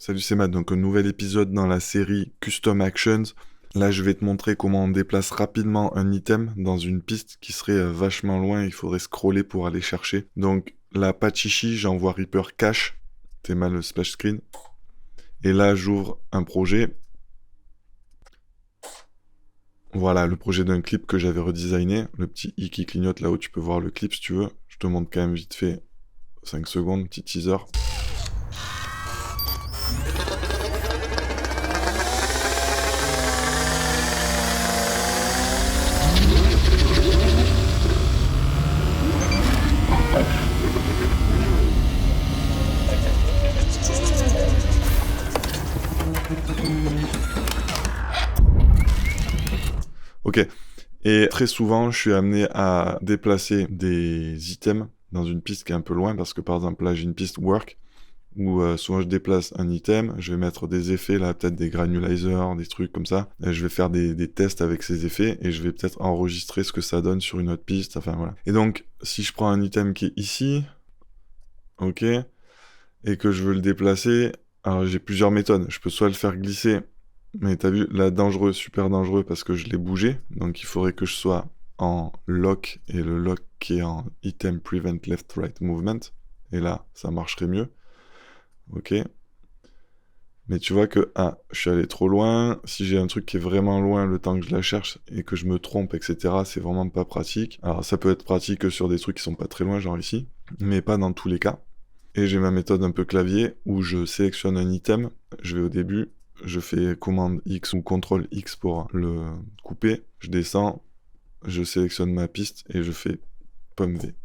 Salut, c'est Matt, donc un nouvel épisode dans la série Custom Actions. Là, je vais te montrer comment on déplace rapidement un item dans une piste qui serait vachement loin, il faudrait scroller pour aller chercher. Donc là, pas de chichi, j'envoie Reaper cache, t'es mal le splash screen. Et là, j'ouvre un projet. Voilà, le projet d'un clip que j'avais redesigné. Le petit i qui clignote là-haut, tu peux voir le clip si tu veux. Je te montre quand même vite fait 5 secondes, petit teaser. Ok. Et très souvent, je suis amené à déplacer des items dans une piste qui est un peu loin, parce que par exemple, là, j'ai une piste work, où souvent je déplace un item, je vais mettre des effets, là, peut-être des granulizers, des trucs comme ça, et je vais faire des tests avec ces effets, et je vais peut-être enregistrer ce que ça donne sur une autre piste, enfin voilà. Et donc, si je prends un item qui est ici, ok, et que je veux le déplacer, alors j'ai plusieurs méthodes. Je peux soit le faire glisser, mais t'as vu, là, dangereux, super dangereux, parce que je l'ai bougé, donc il faudrait que je sois en lock, et le lock qui est en item prevent left right movement, et là, ça marcherait mieux. Ok. Mais tu vois que, je suis allé trop loin, si j'ai un truc qui est vraiment loin le temps que je la cherche, et que je me trompe, etc., c'est vraiment pas pratique. Alors ça peut être pratique que sur des trucs qui sont pas très loin, genre ici, mais pas dans tous les cas. Et j'ai ma méthode un peu clavier où je sélectionne un item, je vais au début, je fais commande X ou CTRL X pour le couper, je descends, je sélectionne ma piste et je fais pomme V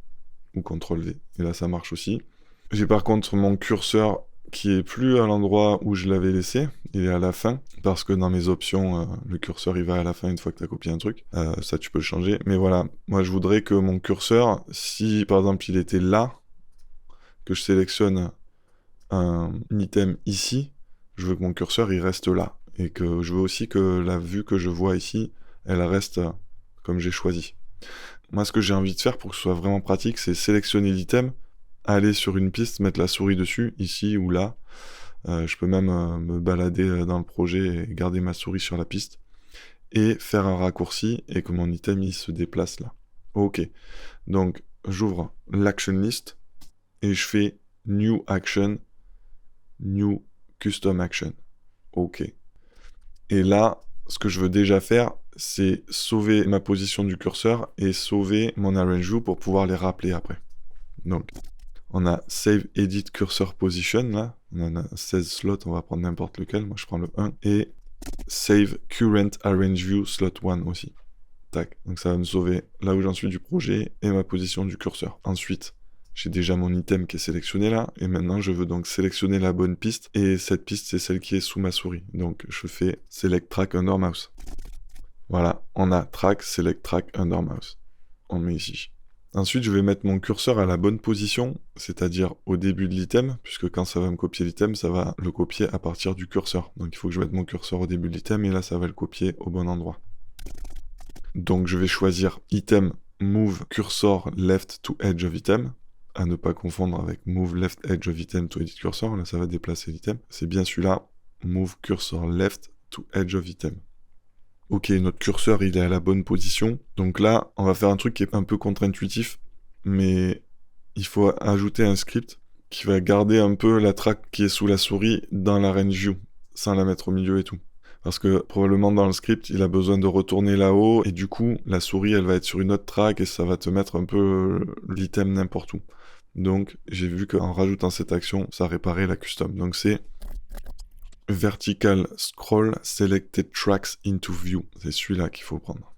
ou CTRL V. Et là ça marche aussi. J'ai par contre mon curseur qui est plus à l'endroit où je l'avais laissé, il est à la fin, parce que dans mes options, le curseur il va à la fin une fois que tu as copié un truc. Ça tu peux le changer, mais voilà, moi je voudrais que mon curseur, si par exemple il était là, que je sélectionne un item ici, je veux que mon curseur il reste là. Et que je veux aussi que la vue que je vois ici, elle reste comme j'ai choisi. Moi, ce que j'ai envie de faire pour que ce soit vraiment pratique, c'est sélectionner l'item, aller sur une piste, mettre la souris dessus, ici ou là. Je peux même me balader dans le projet et garder ma souris sur la piste. Et faire un raccourci et que mon item il se déplace là. Ok. Donc, j'ouvre l'action list et je fais New Action, New Custom Action. Ok. Et là, ce que je veux déjà faire, c'est sauver ma position du curseur et sauver mon arrange view pour pouvoir les rappeler après. Donc, on a Save Edit Cursor Position, là. On en a 16 slots, on va prendre n'importe lequel. Moi, je prends le 1. Et Save Current Arrange View Slot 1 aussi. Tac. Donc, ça va me sauver là où j'en suis du projet et ma position du curseur. Ensuite, j'ai déjà mon item qui est sélectionné là, et maintenant je veux donc sélectionner la bonne piste, et cette piste c'est celle qui est sous ma souris. Donc je fais Select Track Under Mouse. Voilà, on a Track, Select Track Under Mouse. On met ici. Ensuite je vais mettre mon curseur à la bonne position, c'est-à-dire au début de l'item, puisque quand ça va me copier l'item, ça va le copier à partir du curseur. Donc il faut que je mette mon curseur au début de l'item, et là ça va le copier au bon endroit. Donc je vais choisir Item Move Cursor Left to Edge of Item, à ne pas confondre avec Move Left Edge of Item to Edit Cursor, là ça va déplacer l'item. C'est bien celui-là, Move Cursor Left to Edge of Item. Ok, notre curseur il est à la bonne position. Donc là, on va faire un truc qui est un peu contre-intuitif, mais il faut ajouter un script qui va garder un peu la track qui est sous la souris dans la range view, sans la mettre au milieu et tout. Parce que probablement dans le script, il a besoin de retourner là-haut, et du coup, la souris, elle va être sur une autre track, et ça va te mettre un peu l'item n'importe où. Donc, j'ai vu qu'en rajoutant cette action, ça réparait la custom. Donc c'est Vertical Scroll Selected Tracks into View. C'est celui-là qu'il faut prendre.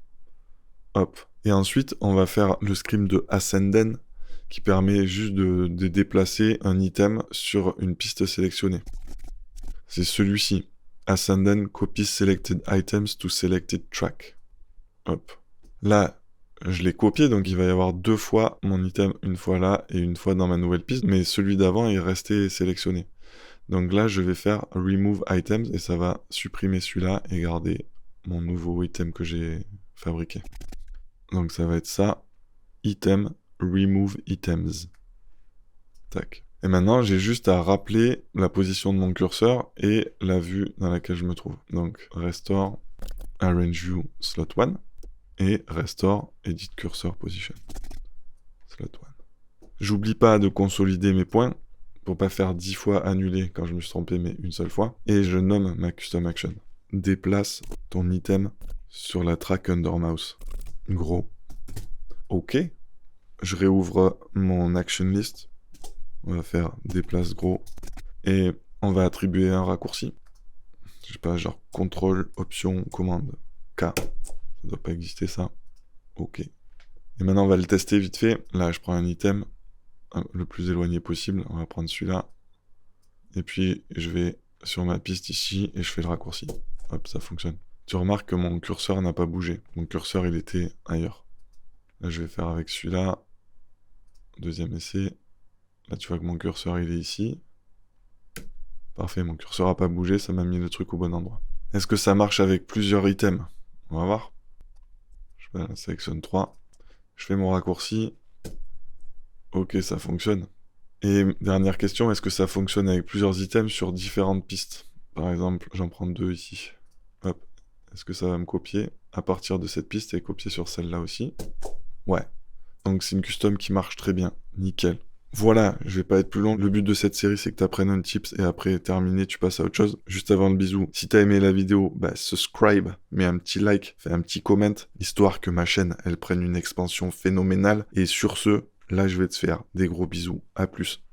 Hop. Et ensuite, on va faire le script de Ascending, qui permet juste de déplacer un item sur une piste sélectionnée. C'est celui-ci. Ascending Copy Selected Items to Selected Track. Hop. Là, je l'ai copié, donc il va y avoir deux fois mon item, une fois là et une fois dans ma nouvelle piste, mais celui d'avant est resté sélectionné. Donc là, je vais faire Remove Items et ça va supprimer celui-là et garder mon nouveau item que j'ai fabriqué. Donc ça va être ça, Item, Remove Items. Tac. Et maintenant, j'ai juste à rappeler la position de mon curseur et la vue dans laquelle je me trouve. Donc, Restore Arrange View Slot 1 et Restore Edit Cursor Position Slot 1. J'oublie pas de consolider mes points pour pas faire 10 fois annuler quand je me suis trompé, mais une seule fois. Et je nomme ma Custom Action. Déplace ton item sur la track under mouse. Gros. OK. Je réouvre mon action list. On va faire déplace gros. Et on va attribuer un raccourci. Je sais pas, genre contrôle, option, commande, K. Ça doit pas exister ça. OK. Et maintenant on va le tester vite fait. Là je prends un item le plus éloigné possible. On va prendre celui-là. Et puis je vais sur ma piste ici et je fais le raccourci. Hop, ça fonctionne. Tu remarques que mon curseur n'a pas bougé. Mon curseur il était ailleurs. Là je vais faire avec celui-là. Deuxième essai. Là tu vois que mon curseur il est ici. Parfait, mon curseur n'a pas bougé, ça m'a mis le truc au bon endroit. Est-ce que ça marche avec plusieurs items? On va voir. Je vais la sélectionne 3. Je fais mon raccourci. Ok, ça fonctionne. Et dernière question, est-ce que ça fonctionne avec plusieurs items sur différentes pistes? Par exemple, j'en prends 2 ici. Hop. Est-ce que ça va me copier à partir de cette piste et copier sur celle-là aussi? Ouais. Donc c'est une custom qui marche très bien. Nickel. Voilà, je vais pas être plus long. Le but de cette série, c'est que tu apprennes un tips et après terminé, tu passes à autre chose. Juste avant le bisou, si t'as aimé la vidéo, subscribe, mets un petit like, fais un petit comment, histoire que ma chaîne, elle prenne une expansion phénoménale. Et sur ce, là, je vais te faire des gros bisous. À plus.